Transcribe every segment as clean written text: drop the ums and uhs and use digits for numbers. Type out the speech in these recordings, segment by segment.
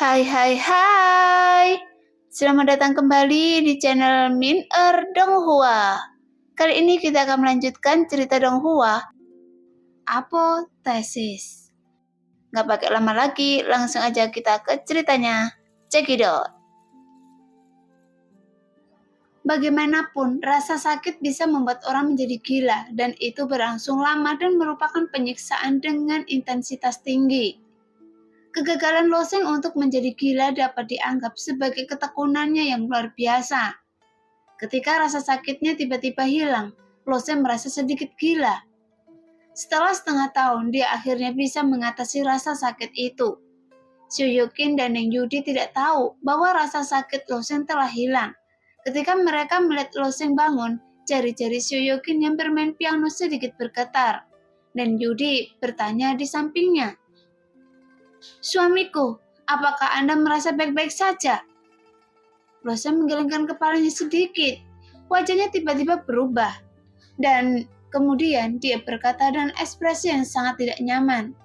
Hai hai hai. Selamat datang kembali di channel Min Donghua. Kali ini kita akan melanjutkan cerita Donghua, Apotesis. Gak pakai lama lagi, langsung aja kita ke ceritanya. Check it out. Bagaimanapun, rasa sakit bisa membuat orang menjadi gila, dan itu berlangsung lama dan merupakan penyiksaan dengan intensitas tinggi. Kegagalan Loseng untuk menjadi gila dapat dianggap sebagai ketekunannya yang luar biasa. Ketika rasa sakitnya tiba-tiba hilang, Loseng merasa sedikit gila. Setelah setengah tahun, dia akhirnya bisa mengatasi rasa sakit itu. Shoyokin dan Neng Yudi tidak tahu bahwa rasa sakit Loseng telah hilang. Ketika mereka melihat Loseng bangun, jari-jari Shoyokin yang bermain piano sedikit bergetar. Dan Yudi bertanya di sampingnya, "Suamiku, apakah Anda merasa baik-baik saja?" Loseng menggelengkan kepalanya sedikit. Wajahnya tiba-tiba berubah. Dan kemudian dia berkata dengan ekspresi yang sangat tidak nyaman,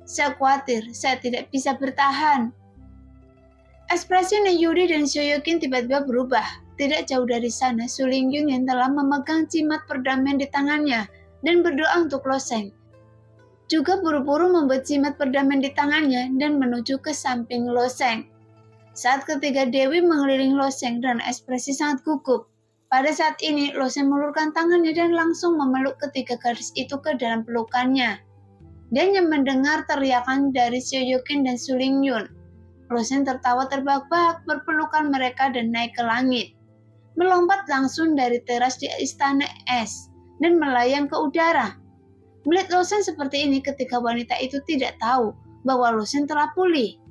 "Saya khawatir, saya tidak bisa bertahan." Ekspresi Yudi dan Shoyokin tiba-tiba berubah. Tidak jauh dari sana, Su Lingyun yang telah memegang jimat perdamaian di tangannya dan berdoa untuk Loseng juga buru-buru membuat jimat perdamaian di tangannya dan menuju ke samping Loseng. Saat ketiga Dewi mengelilingi Loseng dan ekspresi sangat gugup. Pada saat ini, Loseng mengulurkan tangannya dan langsung memeluk ketiga gadis itu ke dalam pelukannya. Dan yang mendengar teriakan dari Shoyokin dan Su Lingyun, Loseng tertawa terbahak-bahak berpelukan mereka dan naik ke langit. Melompat langsung dari teras di istana es dan melayang ke udara. Melihat Loseng seperti ini ketika wanita itu tidak tahu bahwa Loseng telah pulih.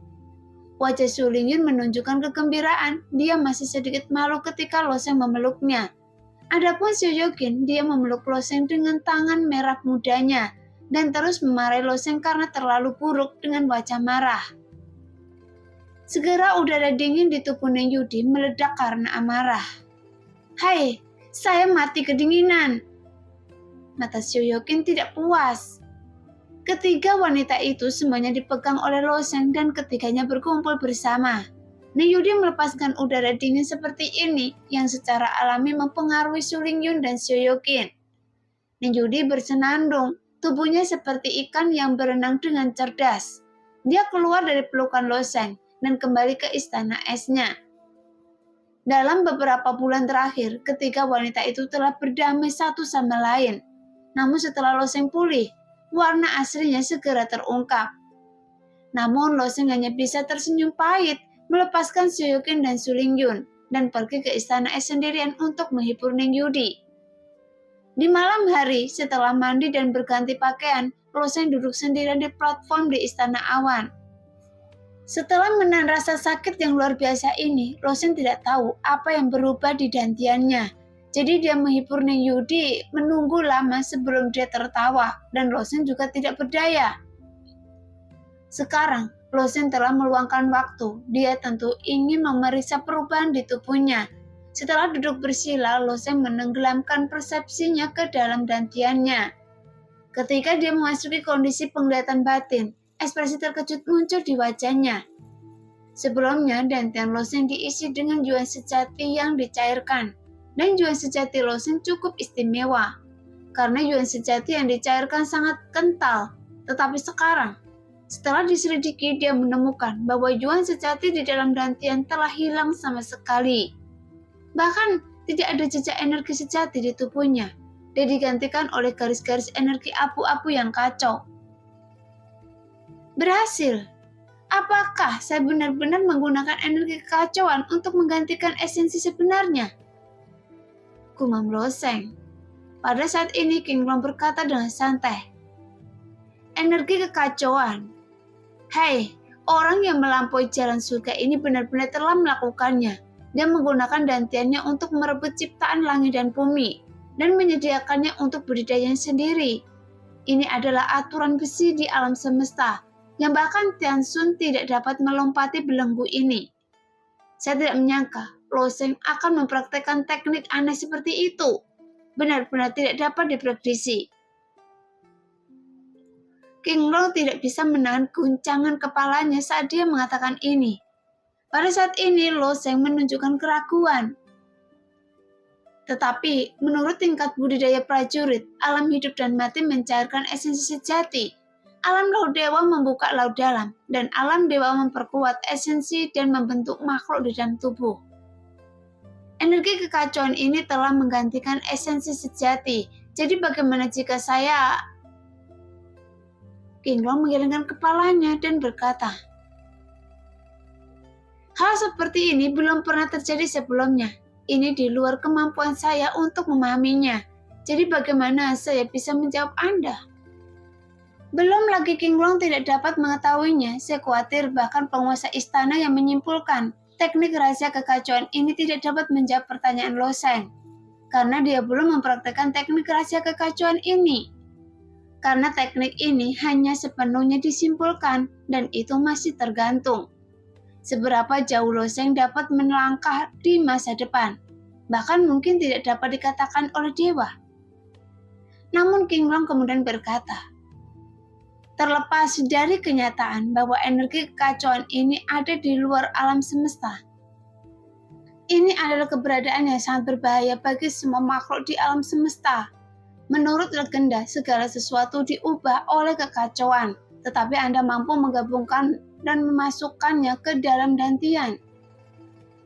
Wajah Su Lingyun menunjukkan kegembiraan. Dia masih sedikit malu ketika Loseng memeluknya. Adapun Shoyokin, dia memeluk Loseng dengan tangan merah mudanya dan terus memarahi Loseng karena terlalu buruk dengan wajah marah. Segera udara dingin di tubuh Neng Yudi meledak karena amarah. "Hai, saya mati kedinginan." Mata Shoyokin tidak puas. Ketiga wanita itu semuanya dipegang oleh Loseng dan ketiganya berkumpul bersama. Neng Yudi melepaskan udara dingin seperti ini yang secara alami mempengaruhi Su Lingyun dan Shoyokin. Neng Yudi bersenandung, tubuhnya seperti ikan yang berenang dengan cerdas. Dia keluar dari pelukan Loseng dan kembali ke istana esnya. Dalam beberapa bulan terakhir, ketiga wanita itu telah berdamai satu sama lain. Namun setelah Loseng pulih, warna aslinya segera terungkap. Namun Loseng hanya bisa tersenyum pahit, melepaskan Shoyokin dan Su Lingyun, dan pergi ke istana es sendirian untuk menghibur Neng Yudi. Di malam hari, setelah mandi dan berganti pakaian, Loseng duduk sendirian di platform di istana awan. Setelah menahan rasa sakit yang luar biasa ini, Loseng tidak tahu apa yang berubah di dantiannya. Jadi dia menghibur Neng Yudi menunggu lama sebelum dia tertawa, dan Loseng juga tidak berdaya. Sekarang, Loseng telah meluangkan waktu. Dia tentu ingin memeriksa perubahan di tubuhnya. Setelah duduk bersila, Loseng menenggelamkan persepsinya ke dalam dantiannya. Ketika dia memasuki kondisi penglihatan batin, ekspresi terkejut muncul di wajahnya. Sebelumnya, dantian Loseng diisi dengan yuan sejati yang dicairkan. Dan yuan sejati Loseng cukup istimewa, karena yuan sejati yang dicairkan sangat kental. Tetapi sekarang, setelah diselidiki, dia menemukan bahwa yuan sejati di dalam dantian telah hilang sama sekali. Bahkan, tidak ada jejak energi sejati di tubuhnya. Dia digantikan oleh garis-garis energi abu-abu yang kacau. Berhasil. Apakah saya benar-benar menggunakan energi kekacauan untuk menggantikan esensi sebenarnya? Gumam Loseng. Pada saat ini King Long berkata dengan santai, "Energi kekacauan. Hei, orang yang melampaui jalan surga ini benar-benar telah melakukannya. Dia menggunakan dantiannya untuk merebut ciptaan langit dan bumi dan menyediakannya untuk budidayanya sendiri. Ini adalah aturan besi di alam semesta yang bahkan Tian Xun tidak dapat melompati belenggu ini. Saya tidak menyangka Loseng akan mempraktekkan teknik aneh seperti itu. Benar-benar tidak dapat diprediksi." King Long tidak bisa menahan guncangan kepalanya saat dia mengatakan ini. Pada saat ini, Lo Sheng menunjukkan keraguan. Tetapi, menurut tingkat budidaya prajurit, alam hidup dan mati mencairkan esensi sejati. Alam laut dewa membuka laut dalam, dan alam dewa memperkuat esensi dan membentuk makhluk di dalam tubuh. Energi kekacauan ini telah menggantikan esensi sejati. Jadi bagaimana jika saya... King Long menggelengkan kepalanya dan berkata, hal seperti ini belum pernah terjadi sebelumnya. Ini di luar kemampuan saya untuk memahaminya. Jadi bagaimana saya bisa menjawab Anda? Belum lagi King Long tidak dapat mengetahuinya. Saya khawatir bahkan penguasa istana yang menyimpulkan teknik rahasia kekacauan ini tidak dapat menjawab pertanyaan Lo Sheng. Karena dia belum mempraktekkan teknik rahasia kekacauan ini. Karena teknik ini hanya sepenuhnya disimpulkan dan itu masih tergantung. Seberapa jauh Lo Sheng dapat melangkah di masa depan, bahkan mungkin tidak dapat dikatakan oleh dewa. Namun King Long kemudian berkata, terlepas dari kenyataan bahwa energi kekacauan ini ada di luar alam semesta, ini adalah keberadaan yang sangat berbahaya bagi semua makhluk di alam semesta. Menurut legenda, segala sesuatu diubah oleh kekacauan, tetapi Anda mampu menggabungkan dan memasukkannya ke dalam dantian.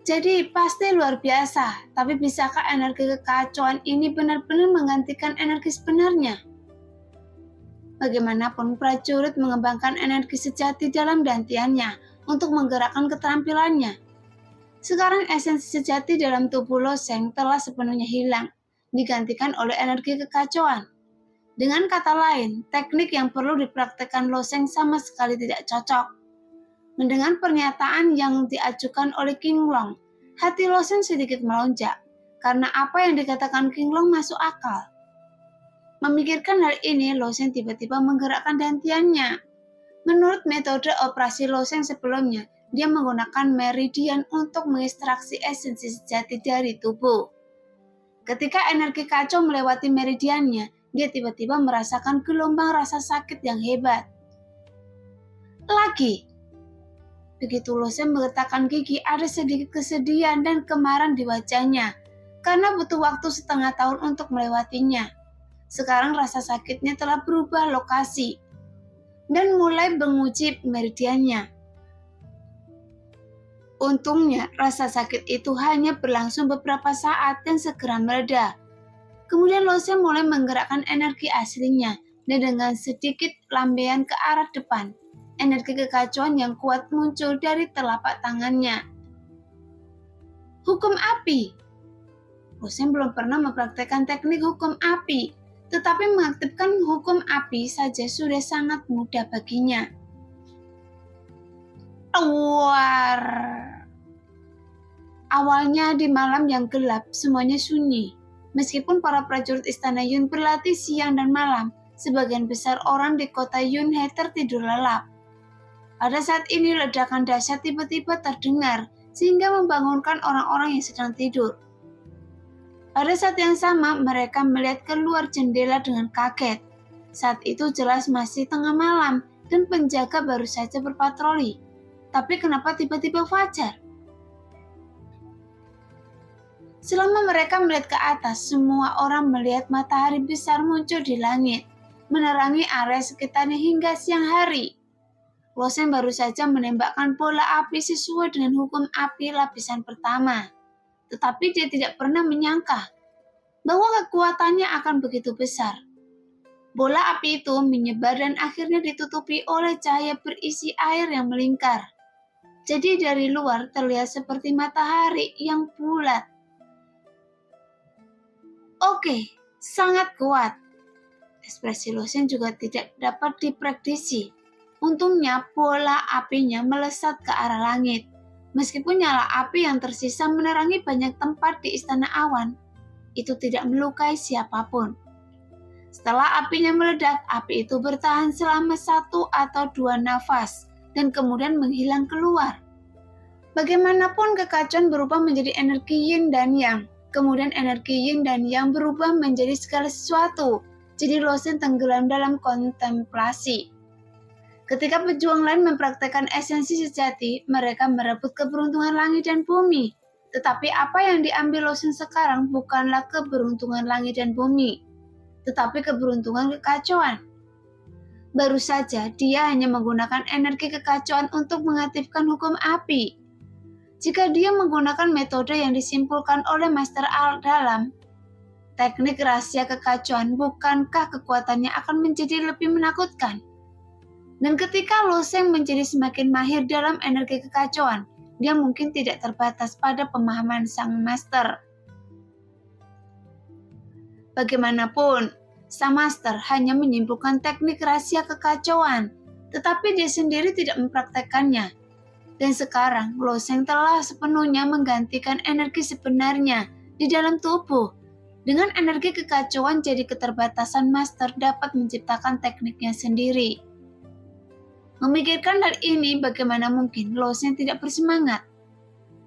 Jadi pasti luar biasa, tapi bisakah energi kekacauan ini benar-benar menggantikan energi sebenarnya? Bagaimanapun prajurit mengembangkan energi sejati dalam dantiannya untuk menggerakkan keterampilannya. Sekarang esensi sejati dalam tubuh Lo Sheng telah sepenuhnya hilang, digantikan oleh energi kekacauan. Dengan kata lain, teknik yang perlu dipraktekkan Lo Sheng sama sekali tidak cocok. Mendengar pernyataan yang diajukan oleh King Long, hati Lo Sheng sedikit melonjak, karena apa yang dikatakan King Long masuk akal. Memikirkan hal ini, Lo Sheng tiba-tiba menggerakkan dantiannya. Menurut metode operasi Lo Sheng sebelumnya, dia menggunakan meridian untuk mengekstraksi esensi sejati dari tubuh. Ketika energi kacau melewati meridiannya, dia tiba-tiba merasakan gelombang rasa sakit yang hebat. Lagi. Begitu Lo Sheng meletakkan gigi, ada sedikit kesedihan dan kemarahan di wajahnya, karena butuh waktu setengah tahun untuk melewatinya. Sekarang rasa sakitnya telah berubah lokasi, dan mulai menguji meridiannya. Untungnya, rasa sakit itu hanya berlangsung beberapa saat dan segera mereda. Kemudian Lo Sheng mulai menggerakkan energi aslinya, dan dengan sedikit lambaian ke arah depan, energi kekacauan yang kuat muncul dari telapak tangannya. Hukum api. Lo Sheng belum pernah mempraktekkan teknik hukum api, tetapi mengaktifkan hukum api saja sudah sangat mudah baginya. Luar. Awalnya di malam yang gelap, semuanya sunyi. Meskipun para prajurit istana Yun berlatih siang dan malam, sebagian besar orang di kota Yunhe tertidur lelap. Pada saat ini ledakan dahsyat tiba-tiba terdengar, sehingga membangunkan orang-orang yang sedang tidur. Pada saat yang sama, mereka melihat keluar jendela dengan kaget. Saat itu jelas masih tengah malam, dan penjaga baru saja berpatroli. Tapi kenapa tiba-tiba fajar? Selama mereka melihat ke atas, semua orang melihat matahari besar muncul di langit, menerangi area sekitarnya hingga siang hari. Lo Sheng baru saja menembakkan bola api sesuai dengan hukum api lapisan pertama. Tetapi dia tidak pernah menyangka bahwa kekuatannya akan begitu besar. Bola api itu menyebar dan akhirnya ditutupi oleh cahaya berisi air yang melingkar. Jadi dari luar terlihat seperti matahari yang bulat. Oke, sangat kuat. Ekspresi Lo Sheng juga tidak dapat diprediksi. Untungnya bola apinya melesat ke arah langit. Meskipun nyala api yang tersisa menerangi banyak tempat di istana awan, itu tidak melukai siapapun. Setelah apinya meledak, api itu bertahan selama 1 atau 2 nafas dan kemudian menghilang keluar. Bagaimanapun kekacauan berubah menjadi energi yin dan yang. Kemudian energi yin dan yang berubah menjadi segala sesuatu. Jadi Lo Sheng tenggelam dalam kontemplasi. Ketika pejuang lain mempraktekkan esensi sejati, mereka merebut keberuntungan langit dan bumi. Tetapi apa yang diambil Lo Seng sekarang bukanlah keberuntungan langit dan bumi, tetapi keberuntungan kekacauan. Baru saja dia hanya menggunakan energi kekacauan untuk mengaktifkan hukum api. Jika dia menggunakan metode yang disimpulkan oleh Master Al dalam teknik rahasia kekacauan, bukankah kekuatannya akan menjadi lebih menakutkan? Dan ketika Lo Seng menjadi semakin mahir dalam energi kekacauan, dia mungkin tidak terbatas pada pemahaman sang master. Bagaimanapun, sang master hanya menyimpulkan teknik rahasia kekacauan, tetapi dia sendiri tidak mempraktekkannya. Dan sekarang, Lo Seng telah sepenuhnya menggantikan energi sebenarnya di dalam tubuh. Dengan energi kekacauan, jadi keterbatasan master dapat menciptakan tekniknya sendiri. Memikirkan hal ini, bagaimana mungkin Lo Seng tidak bersemangat?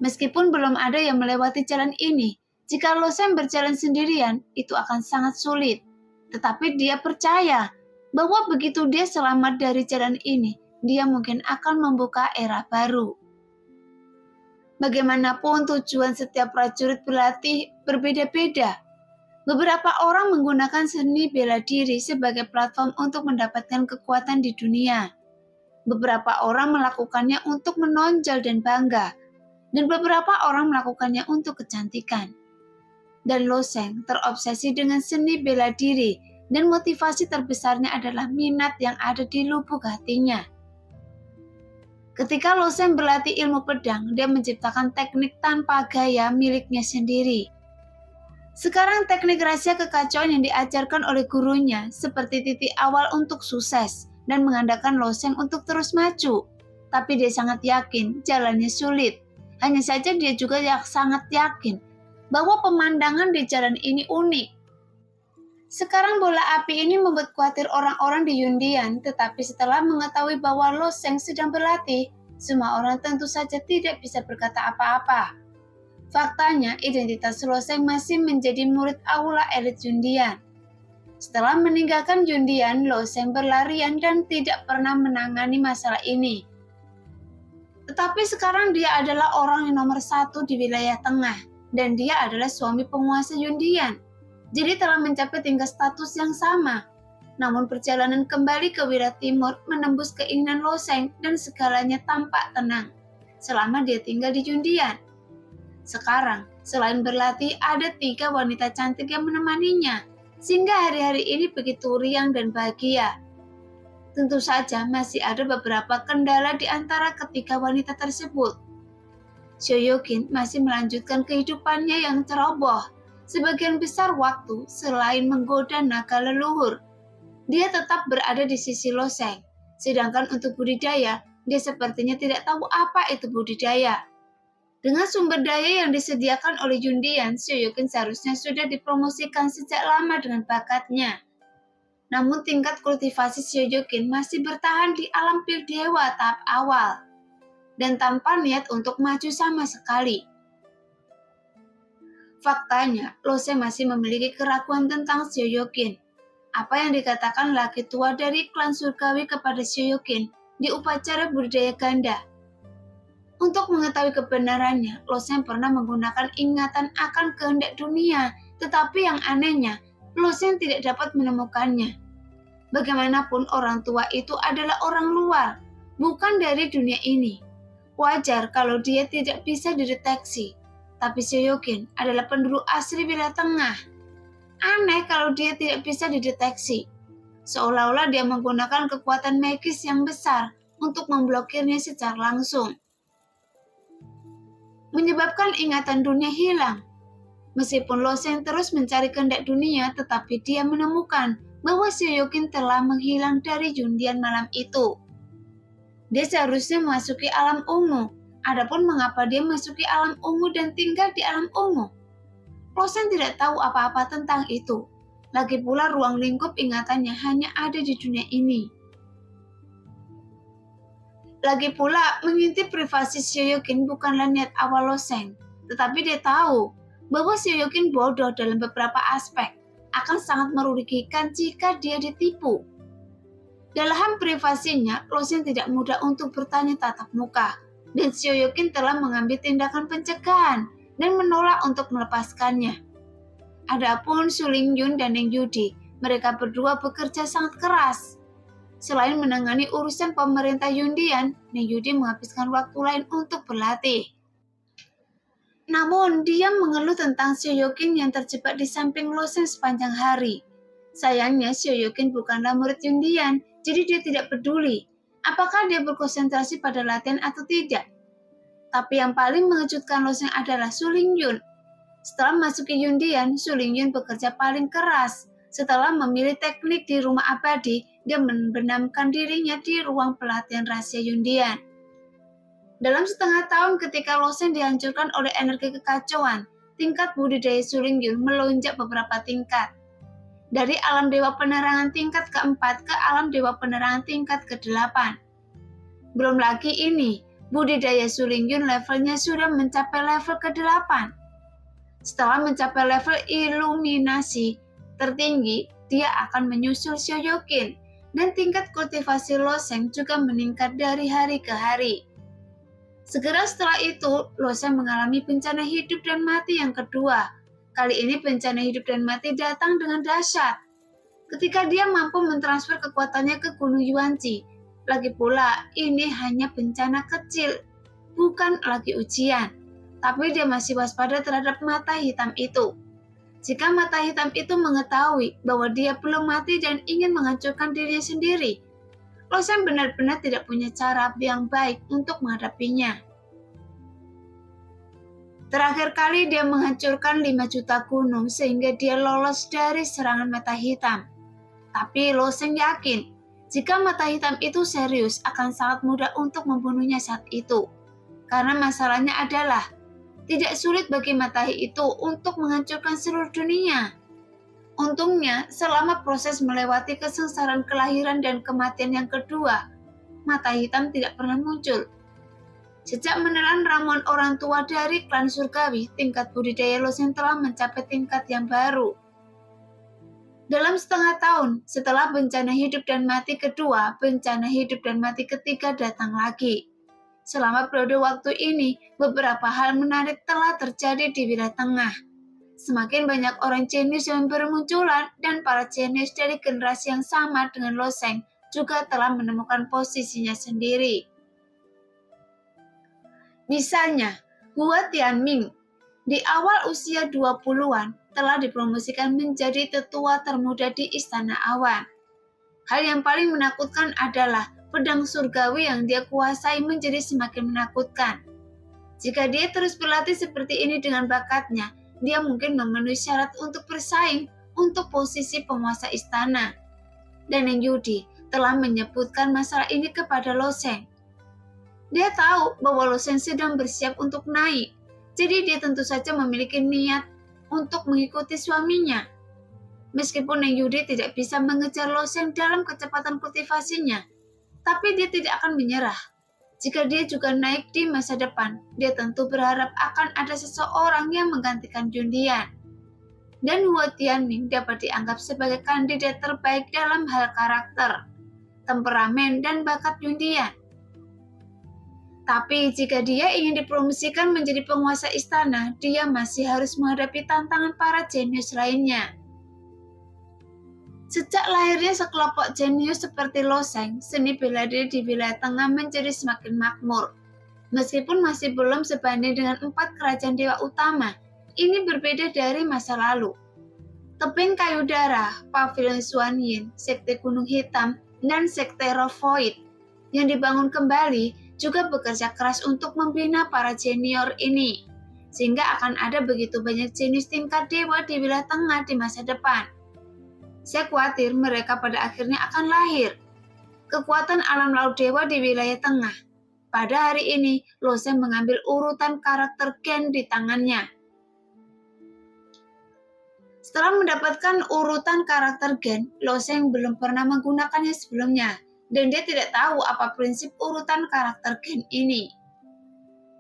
Meskipun belum ada yang melewati jalan ini, jika Lo Seng berjalan sendirian, itu akan sangat sulit. Tetapi dia percaya bahwa begitu dia selamat dari jalan ini, dia mungkin akan membuka era baru. Bagaimanapun tujuan setiap prajurit berlatih berbeda-beda. Beberapa orang menggunakan seni bela diri sebagai platform untuk mendapatkan kekuatan di dunia. Beberapa orang melakukannya untuk menonjol dan bangga, dan beberapa orang melakukannya untuk kecantikan. Dan Lo Seng terobsesi dengan seni bela diri, dan motivasi terbesarnya adalah minat yang ada di lubuk hatinya. Ketika Lo Seng berlatih ilmu pedang, dia menciptakan teknik tanpa gaya miliknya sendiri. Sekarang teknik rahasia kekacauan yang diajarkan oleh gurunya seperti titik awal untuk sukses dan mengandalkan Lo Seng untuk terus maju. Tapi dia sangat yakin jalannya sulit. Hanya saja dia juga sangat yakin bahwa pemandangan di jalan ini unik. Sekarang bola api ini membuat khawatir orang-orang di Yundian, tetapi setelah mengetahui bahwa Lo Seng sedang berlatih, semua orang tentu saja tidak bisa berkata apa-apa. Faktanya, identitas Lo Seng masih menjadi murid aula elit Yundian. Setelah meninggalkan Yundian, Lo Seng berlarian dan tidak pernah menangani masalah ini. Tetapi sekarang dia adalah orang yang nomor 1 di wilayah tengah, dan dia adalah suami penguasa Yundian. Jadi telah mencapai tingkat status yang sama. Namun perjalanan kembali ke wilayah timur menembus keinginan Lo Seng dan segalanya tampak tenang selama dia tinggal di Yundian. Sekarang, selain berlatih, ada 3 wanita cantik yang menemaninya, sehingga hari-hari ini begitu riang dan bahagia. Tentu saja masih ada beberapa kendala di antara ketiga wanita tersebut. Shoyokin masih melanjutkan kehidupannya yang ceroboh. Sebagian besar waktu, selain menggoda naga leluhur, dia tetap berada di sisi Lo Seng. Sedangkan untuk budidaya, dia sepertinya tidak tahu apa itu budidaya. Dengan sumber daya yang disediakan oleh Yundian, Shoyokin seharusnya sudah dipromosikan sejak lama dengan bakatnya. Namun tingkat kultivasi Shoyokin masih bertahan di alam pil dewa tahap awal, dan tanpa niat untuk maju sama sekali. Faktanya, Lo Seng masih memiliki keraguan tentang Shoyokin. Apa yang dikatakan laki tua dari klan surgawi kepada Shoyokin di upacara budidaya ganda. Untuk mengetahui kebenarannya, Lo Seng pernah menggunakan ingatan akan kehendak dunia, tetapi yang anehnya, Lo Seng tidak dapat menemukannya. Bagaimanapun orang tua itu adalah orang luar, bukan dari dunia ini. Wajar kalau dia tidak bisa dideteksi, tapi Shoyokin adalah penduduk asli wilayah tengah. Aneh kalau dia tidak bisa dideteksi, seolah-olah dia menggunakan kekuatan magis yang besar untuk memblokirnya secara langsung, menyebabkan ingatan dunia hilang. Meskipun Lo Seng terus mencari kehendak dunia, tetapi dia menemukan bahwa Shoyokin telah menghilang dari Yundian malam itu. Dia seharusnya memasuki alam ungu. Adapun mengapa dia memasuki alam ungu dan tinggal di alam ungu, Lo Seng tidak tahu apa-apa tentang itu. Lagi pula ruang lingkup ingatannya hanya ada di dunia ini. Lagi pula, mengintip privasi Shoyokin bukanlah niat awal Lo Seng, tetapi dia tahu bahwa Shoyokin bodoh dalam beberapa aspek, akan sangat merugikan jika dia ditipu. Dalam privasinya, Lo Sheng tidak mudah untuk bertanya tatap muka, dan Sioyokin telah mengambil tindakan pencegahan dan menolak untuk melepaskannya. Adapun Su Lingyun dan Neng Yudi, mereka berdua bekerja sangat keras. Selain menangani urusan pemerintah Yundian, Neng Yudi menghabiskan waktu lain untuk berlatih. Namun, dia mengeluh tentang Sioyokin yang terjebak di samping Lo Sheng sepanjang hari. Sayangnya, Sioyokin bukanlah murid Yundian, jadi dia tidak peduli apakah dia berkonsentrasi pada latihan atau tidak. Tapi yang paling mengejutkan Lo Sheng adalah Su Lingyun. Setelah masuk ke Yundian, Su Lingyun bekerja paling keras. Setelah memilih teknik di rumah abadi, dia membenamkan dirinya di ruang pelatihan rahasia Yundian. Dalam setengah tahun ketika Lo Sheng dihancurkan oleh energi kekacauan, tingkat budidaya Su Lingyun melonjak beberapa tingkat. Dari alam dewa penerangan tingkat ke-4 ke alam dewa penerangan tingkat ke-8. Belum lagi ini, budidaya Su Lingyun levelnya sudah mencapai level ke-8. Setelah mencapai level iluminasi tertinggi, dia akan menyusul Sioyokin, dan tingkat kultivasi Lo Sheng juga meningkat dari hari ke hari. Segera setelah itu, Lo Sheng mengalami bencana hidup dan mati yang kedua. Kali ini bencana hidup dan mati datang dengan dahsyat. Ketika dia mampu mentransfer kekuatannya ke Gunung Yuanji, lagi pula ini hanya bencana kecil, bukan lagi ujian. Tapi dia masih waspada terhadap mata hitam itu. Jika mata hitam itu mengetahui bahwa dia belum mati dan ingin menghancurkan dirinya sendiri, Lo Sheng benar-benar tidak punya cara yang baik untuk menghadapinya. Terakhir kali dia menghancurkan 5 juta gunung sehingga dia lolos dari serangan mata hitam. Tapi Lo Sheng yakin, jika mata hitam itu serius akan sangat mudah untuk membunuhnya saat itu. Karena masalahnya adalah, tidak sulit bagi matahari itu untuk menghancurkan seluruh dunia. Untungnya, selama proses melewati kesengsaraan kelahiran dan kematian yang kedua, mata hitam tidak pernah muncul. Sejak menelan ramuan orang tua dari klan surgawi, tingkat budidaya Lo Sheng telah mencapai tingkat yang baru. Dalam setengah tahun, setelah bencana hidup dan mati kedua, bencana hidup dan mati ketiga datang lagi. Selama periode waktu ini, beberapa hal menarik telah terjadi di wilayah tengah. Semakin banyak orang jenius yang bermunculan, dan para jenius dari generasi yang sama dengan Lo Sheng juga telah menemukan posisinya sendiri. Misalnya, Hua Tianming di awal usia 20-an telah dipromosikan menjadi tetua termuda di Istana Awan. Hal yang paling menakutkan adalah pedang surgawi yang dia kuasai menjadi semakin menakutkan. Jika dia terus berlatih seperti ini dengan bakatnya, dia mungkin memenuhi syarat untuk bersaing untuk posisi penguasa istana. Dan Neng Yudi telah menyebutkan masalah ini kepada Lo Sheng. Dia tahu bahwa Lo Sheng sedang bersiap untuk naik, jadi dia tentu saja memiliki niat untuk mengikuti suaminya. Meskipun Neng Yudi tidak bisa mengejar Lo Sheng dalam kecepatan kultivasinya, tapi dia tidak akan menyerah. Jika dia juga naik di masa depan, dia tentu berharap akan ada seseorang yang menggantikan Yundian. Dan Hua Tianming dapat dianggap sebagai kandidat terbaik dalam hal karakter, temperamen, dan bakat Yundian. Tapi jika dia ingin dipromosikan menjadi penguasa istana, dia masih harus menghadapi tantangan para jenius lainnya. Sejak lahirnya sekelompok jenius seperti Lo Sheng, seni bela diri di wilayah tengah menjadi semakin makmur. Meskipun masih belum sebanding dengan 4 kerajaan dewa utama, ini berbeda dari masa lalu. Tebing kayu darah, pavilion Xuan Yin, sekte Gunung Hitam, dan sekte Rovoid yang dibangun kembali juga bekerja keras untuk membina para jenior ini, sehingga akan ada begitu banyak jenius tingkat dewa di wilayah tengah di masa depan. Saya khawatir mereka pada akhirnya akan lahir. Kekuatan alam laut dewa di wilayah tengah. Pada hari ini, Lo Sheng mengambil urutan karakter gen di tangannya. Setelah mendapatkan urutan karakter gen, Lo Sheng belum pernah menggunakannya sebelumnya, dan dia tidak tahu apa prinsip urutan karakter gen ini.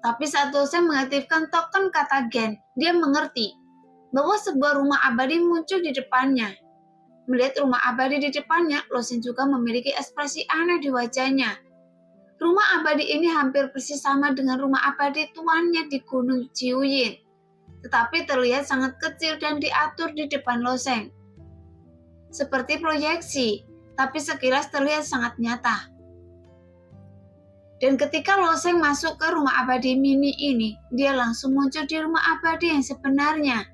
Tapi saat Lo Sheng mengaktifkan token kata gen, dia mengerti bahwa sebuah rumah abadi muncul di depannya. Melihat rumah abadi di depannya, Losen juga memiliki ekspresi aneh di wajahnya. Rumah abadi ini hampir persis sama dengan rumah abadi tuannya di Gunung Jiuyin, tetapi terlihat sangat kecil dan diatur di depan Losen. Seperti proyeksi, tapi sekilas terlihat sangat nyata. Dan ketika Losen masuk ke rumah abadi mini ini, dia langsung muncul di rumah abadi yang sebenarnya.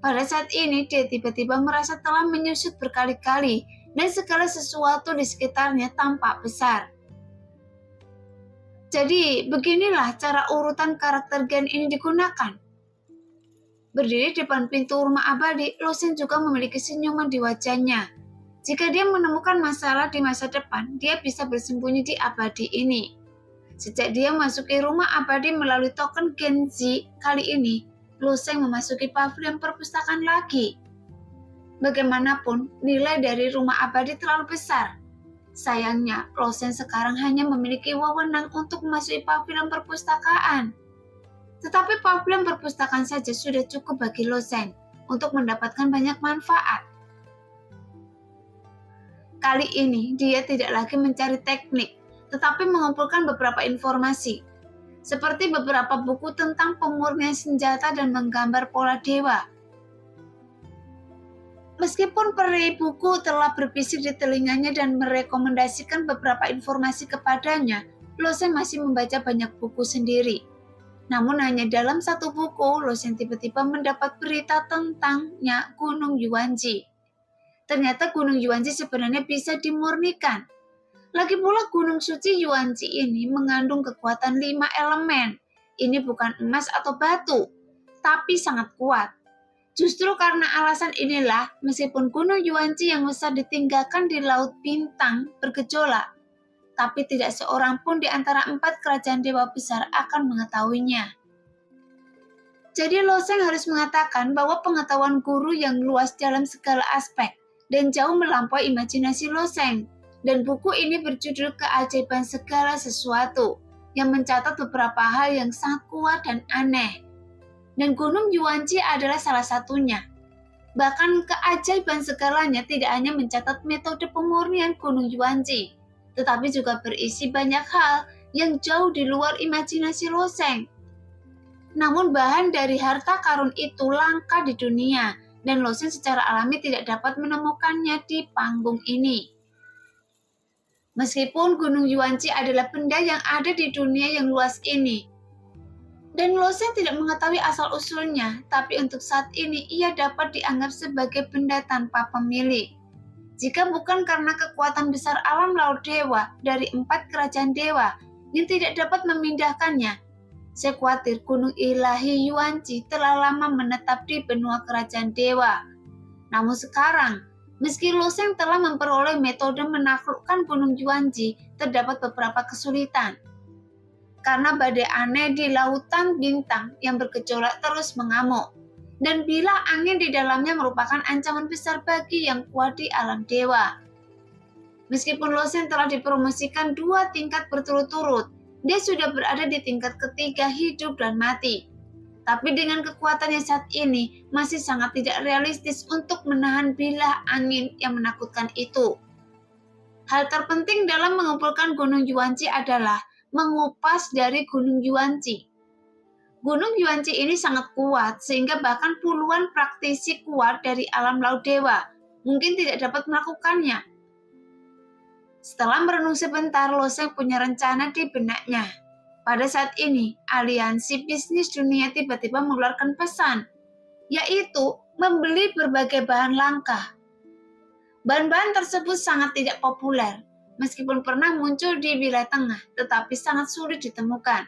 Pada saat ini, dia tiba-tiba merasa telah menyusut berkali-kali dan segala sesuatu di sekitarnya tampak besar. Jadi, beginilah cara urutan karakter gen ini digunakan. Berdiri di depan pintu rumah abadi, Losen juga memiliki senyuman di wajahnya. Jika dia menemukan masalah di masa depan, dia bisa bersembunyi di abadi ini. Sejak dia memasuki rumah abadi melalui token Gen Z kali ini, Losen memasuki pavilion perpustakaan lagi. Bagaimanapun, nilai dari rumah abadi terlalu besar. Sayangnya, Losen sekarang hanya memiliki wewenang untuk memasuki pavilion perpustakaan. Tetapi pavilion perpustakaan saja sudah cukup bagi Losen untuk mendapatkan banyak manfaat. Kali ini, dia tidak lagi mencari teknik, tetapi mengumpulkan beberapa informasi, seperti beberapa buku tentang pemurnian senjata dan menggambar pola dewa. Meskipun peri buku telah berbisik di telinganya dan merekomendasikan beberapa informasi kepadanya, Losen masih membaca banyak buku sendiri. Namun hanya dalam satu buku, Losen tiba-tiba mendapat berita tentangnya Gunung Yuanji. Ternyata Gunung Yuanji sebenarnya bisa dimurnikan. Lagi pula Gunung Suci Yuanji ini mengandung kekuatan 5 elemen. Ini bukan emas atau batu, tapi sangat kuat. Justru karena alasan inilah, meskipun Gunung Yuanji yang besar ditinggalkan di Laut Bintang bergejolak, tapi tidak seorang pun di antara 4 kerajaan dewa besar akan mengetahuinya. Jadi Losen harus mengatakan bahwa pengetahuan guru yang luas dalam segala aspek dan jauh melampaui imajinasi Losen. Dan buku ini berjudul Keajaiban Segala Sesuatu, yang mencatat beberapa hal yang sangat kuat dan aneh. Dan Gunung Yuanji adalah salah satunya. Bahkan keajaiban segalanya tidak hanya mencatat metode pemurnian Gunung Yuanji, tetapi juga berisi banyak hal yang jauh di luar imajinasi Losen. Namun bahan dari harta karun itu langka di dunia, dan Losen secara alami tidak dapat menemukannya di panggung ini. Meskipun Gunung Yuanji adalah benda yang ada di dunia yang luas ini, dan Losen tidak mengetahui asal-usulnya, tapi untuk saat ini ia dapat dianggap sebagai benda tanpa pemilik. Jika bukan karena kekuatan besar alam laut dewa dari 4 kerajaan dewa yang tidak dapat memindahkannya, saya khawatir Gunung Ilahi Yuanji telah lama menetap di benua kerajaan dewa. Namun sekarang, meski Losen telah memperoleh metode menaklukkan Gunung Yuanji, terdapat beberapa kesulitan. Karena badai aneh di lautan bintang yang bergejolak terus mengamuk. Dan bila angin di dalamnya merupakan ancaman besar bagi yang kuat di alam dewa. Meskipun Losen telah dipromosikan 2 tingkat berturut-turut, dia sudah berada di tingkat ketiga hidup dan mati. Tapi dengan kekuatannya saat ini, masih sangat tidak realistis untuk menahan bilah angin yang menakutkan itu. Hal terpenting dalam mengumpulkan Gunung Yuanji adalah mengupas dari Gunung Yuanji. Gunung Yuanji ini sangat kuat, sehingga bahkan puluhan praktisi kuat dari alam laut dewa mungkin tidak dapat melakukannya. Setelah merenung sebentar, Losen punya rencana di benaknya. Pada saat ini, aliansi bisnis dunia tiba-tiba mengeluarkan pesan, yaitu membeli berbagai bahan langka. Bahan-bahan tersebut sangat tidak populer, meskipun pernah muncul di wilayah tengah, tetapi sangat sulit ditemukan.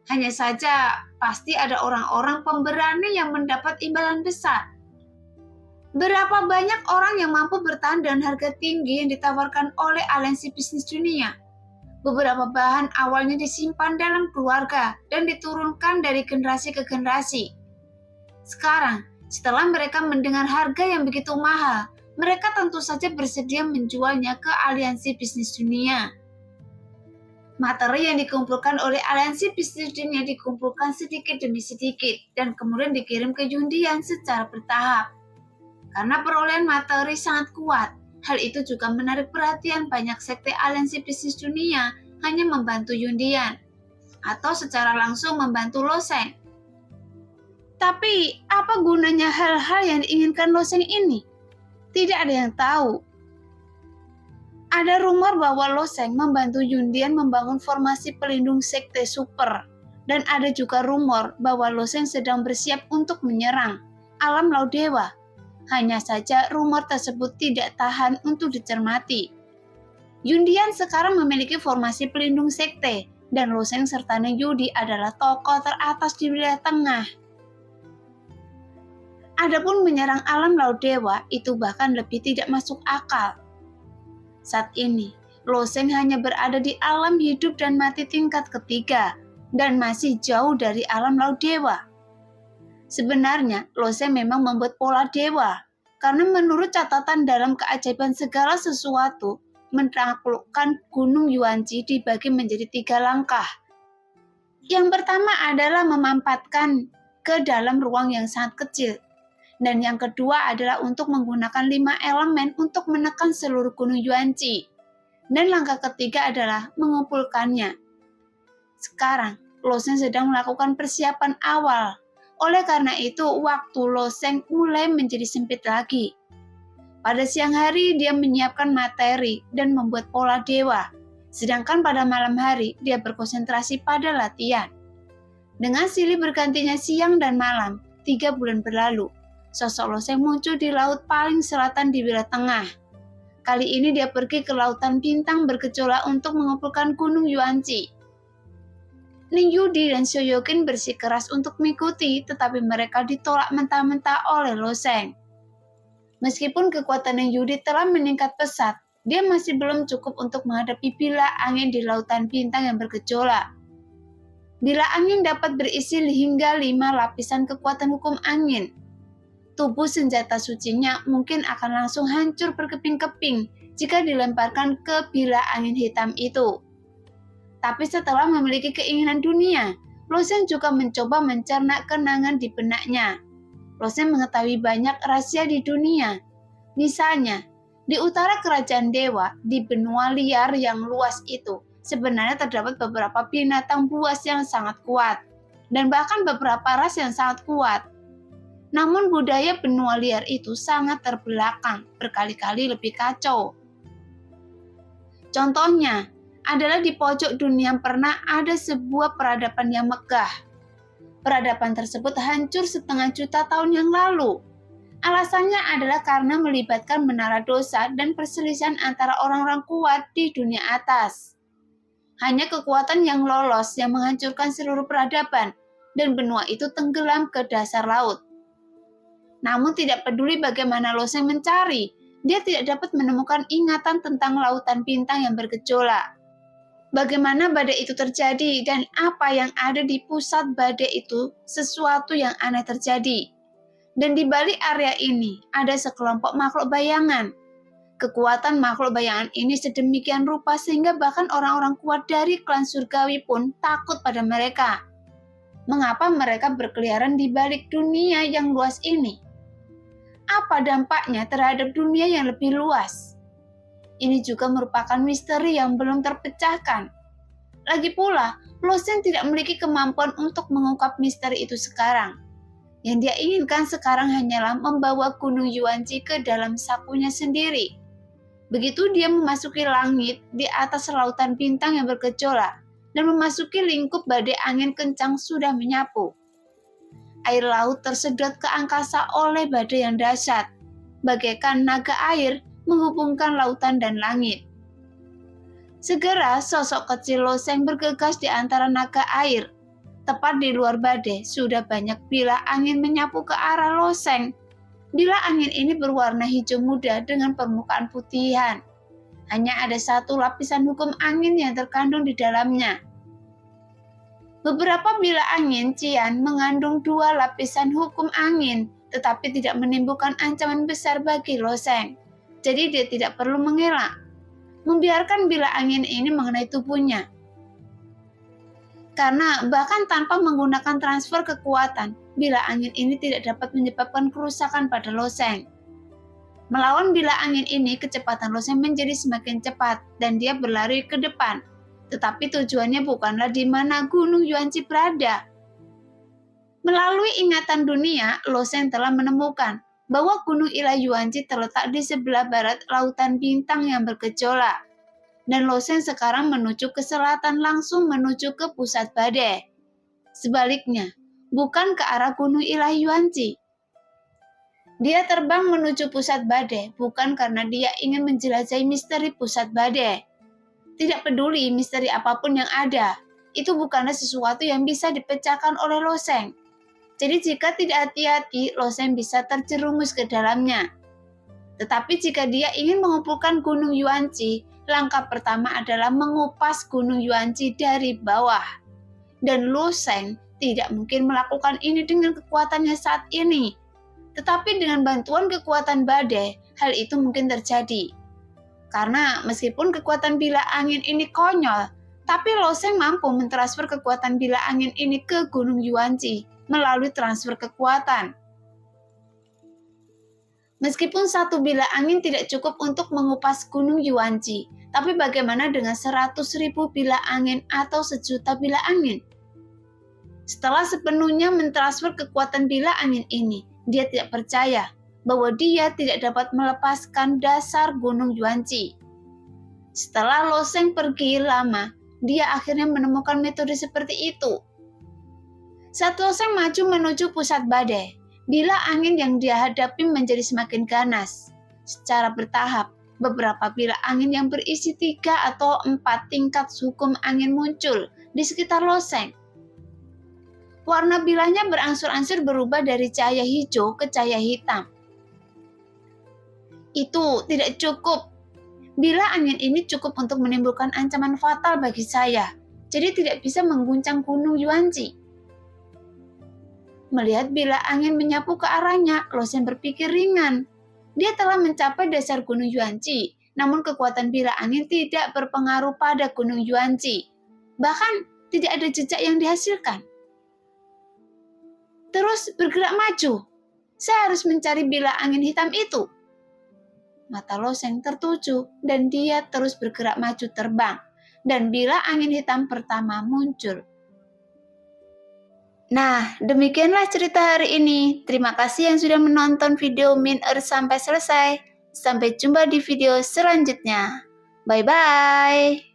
Hanya saja, pasti ada orang-orang pemberani yang mendapat imbalan besar. Berapa banyak orang yang mampu bertahan dengan harga tinggi yang ditawarkan oleh aliansi bisnis dunia? Beberapa bahan awalnya disimpan dalam keluarga dan diturunkan dari generasi ke generasi. Sekarang, setelah mereka mendengar harga yang begitu mahal, mereka tentu saja bersedia menjualnya ke aliansi bisnis dunia. Materi yang dikumpulkan oleh aliansi bisnis dunia dikumpulkan sedikit demi sedikit dan kemudian dikirim ke Yundian secara bertahap. Karena perolehan materi sangat kuat, hal itu juga menarik perhatian banyak sekte aliansi bisnis dunia hanya membantu Yundian atau secara langsung membantu Loseng. Tapi apa gunanya hal-hal yang diinginkan Loseng ini? Tidak ada yang tahu. Ada rumor bahwa Loseng membantu Yundian membangun formasi pelindung sekte super. Dan ada juga rumor bahwa Loseng sedang bersiap untuk menyerang alam laut dewa. Hanya saja rumor tersebut tidak tahan untuk dicermati. Yundian sekarang memiliki formasi pelindung sekte, dan Loseng serta Nengyudi adalah tokoh teratas di wilayah tengah. Adapun menyerang alam laut dewa itu bahkan lebih tidak masuk akal. Saat ini, Loseng hanya berada di alam hidup dan mati tingkat ketiga, dan masih jauh dari alam laut dewa. Sebenarnya, Loseng memang membuat pola dewa, karena menurut catatan dalam keajaiban segala sesuatu, menaklukkan Gunung Yuanji dibagi menjadi 3 langkah. Yang pertama adalah memampatkan ke dalam ruang yang sangat kecil, dan yang kedua adalah untuk menggunakan 5 elemen untuk menekan seluruh Gunung Yuanji, dan langkah ketiga adalah mengumpulkannya. Sekarang, Loseng sedang melakukan persiapan awal. Oleh karena itu, waktu Loseng mulai menjadi sempit lagi. Pada siang hari, dia menyiapkan materi dan membuat pola dewa. Sedangkan pada malam hari, dia berkonsentrasi pada latihan. Dengan silih bergantinya siang dan malam, 3 bulan berlalu. Sosok Loseng muncul di laut paling selatan di wilayah tengah. Kali ini dia pergi ke lautan bintang bergejolak untuk mengumpulkan Gunung Yuanji. Nengyudi dan Shoyokin bersikeras untuk mengikuti, tetapi mereka ditolak mentah-mentah oleh Loseng. Meskipun kekuatan Nengyudi telah meningkat pesat, dia masih belum cukup untuk menghadapi bila angin di lautan bintang yang bergejolak. Bila angin dapat berisi hingga 5 lapisan kekuatan hukum angin. Tubuh senjata sucinya mungkin akan langsung hancur berkeping-keping jika dilemparkan ke bila angin hitam itu. Tapi setelah memiliki keinginan dunia, Loseng juga mencoba mencerna kenangan di benaknya. Loseng mengetahui banyak rahasia di dunia. Misalnya, di utara kerajaan dewa, di benua liar yang luas itu, sebenarnya terdapat beberapa binatang buas yang sangat kuat, dan bahkan beberapa ras yang sangat kuat. Namun budaya benua liar itu sangat terbelakang, berkali-kali lebih kacau. Contohnya, adalah di pojok dunia pernah ada sebuah peradaban yang megah. Peradaban tersebut hancur setengah juta tahun yang lalu. Alasannya adalah karena melibatkan menara dosa dan perselisihan antara orang-orang kuat di dunia atas. Hanya kekuatan yang lolos yang menghancurkan seluruh peradaban, dan benua itu tenggelam ke dasar laut. Namun tidak peduli bagaimana Loseng mencari, dia tidak dapat menemukan ingatan tentang lautan bintang yang bergejolak. Bagaimana badai itu terjadi dan apa yang ada di pusat badai itu sesuatu yang aneh terjadi. Dan di balik area ini ada sekelompok makhluk bayangan. Kekuatan makhluk bayangan ini sedemikian rupa sehingga bahkan orang-orang kuat dari klan surgawi pun takut pada mereka. Mengapa mereka berkeliaran di balik dunia yang luas ini? Apa dampaknya terhadap dunia yang lebih luas? Ini juga merupakan misteri yang belum terpecahkan. Lagi pula, Loseng tidak memiliki kemampuan untuk mengungkap misteri itu sekarang. Yang dia inginkan sekarang hanyalah membawa Gunung Yuanji ke dalam sakunya sendiri. Begitu dia memasuki langit di atas lautan bintang yang bergejolak dan memasuki lingkup badai angin kencang sudah menyapu. Air laut tersedot ke angkasa oleh badai yang dahsyat, bagaikan naga air menghubungkan lautan dan langit. Segera sosok kecil Loseng bergegas di antara naga air. Tepat di luar badai sudah banyak bila angin menyapu ke arah Loseng. Bila angin ini berwarna hijau muda dengan permukaan putihan. Hanya ada 1 lapisan hukum angin yang terkandung di dalamnya. Beberapa bila angin cian mengandung 2 lapisan hukum angin, tetapi tidak menimbulkan ancaman besar bagi Loseng. Jadi dia tidak perlu mengelak, membiarkan bila angin ini mengenai tubuhnya. Karena bahkan tanpa menggunakan transfer kekuatan, bila angin ini tidak dapat menyebabkan kerusakan pada Loseng. Melawan bila angin ini, kecepatan Lo Sheng menjadi semakin cepat dan dia berlari ke depan. Tetapi tujuannya bukanlah di mana Gunung Yuanci berada. Melalui ingatan dunia, Lo Sheng telah menemukan bahwa Gunung Ilahi Yuanci terletak di sebelah barat lautan bintang yang bergejolak. Dan Lo Sheng sekarang menuju ke selatan langsung menuju ke pusat badai. Sebaliknya, bukan ke arah Gunung Ilahi Yuanci. Dia terbang menuju pusat badai bukan karena dia ingin menjelajahi misteri pusat badai. Tidak peduli misteri apapun yang ada, itu bukanlah sesuatu yang bisa dipecahkan oleh Lo Sheng. Jadi jika tidak hati-hati, Lo Sheng bisa terjerumus ke dalamnya. Tetapi jika dia ingin mengumpulkan Gunung Yuanci, langkah pertama adalah mengupas Gunung Yuanci dari bawah. Dan Lo Sheng tidak mungkin melakukan ini dengan kekuatannya saat ini. Tetapi dengan bantuan kekuatan badai, hal itu mungkin terjadi. Karena meskipun kekuatan bila angin ini konyol, tapi Lo Sheng mampu mentransfer kekuatan bila angin ini ke Gunung Yuanci melalui transfer kekuatan. Meskipun satu bila angin tidak cukup untuk mengupas Gunung Yuanci, tapi bagaimana dengan 100.000 bila angin atau 1.000.000 bila angin? Setelah sepenuhnya mentransfer kekuatan bila angin ini, dia tidak percaya bahwa dia tidak dapat melepaskan dasar Gunung Yuanci. Setelah Lo Sheng pergi lama, dia akhirnya menemukan metode seperti itu. Saat Lo Sheng maju menuju pusat badai, bila angin yang dia hadapi menjadi semakin ganas. Secara bertahap, beberapa bila angin yang berisi 3 atau 4 tingkat hukum angin muncul di sekitar Lo Sheng. Warna bilanya berangsur-angsur berubah dari cahaya hijau ke cahaya hitam. Itu tidak cukup. Bila angin ini cukup untuk menimbulkan ancaman fatal bagi saya, jadi tidak bisa mengguncang Gunung Yuanci. Melihat bila angin menyapu ke arahnya, Lo Sheng berpikir ringan. Dia telah mencapai dasar Gunung Yuanci, namun kekuatan bila angin tidak berpengaruh pada Gunung Yuanci. Bahkan tidak ada jejak yang dihasilkan. Terus bergerak maju. Saya harus mencari bila angin hitam itu. Mata Lo Sheng tertuju dan dia terus bergerak maju terbang. Dan bila angin hitam pertama muncul. Nah, demikianlah cerita hari ini. Terima kasih yang sudah menonton video Min Earth sampai selesai. Sampai jumpa di video selanjutnya. Bye-bye.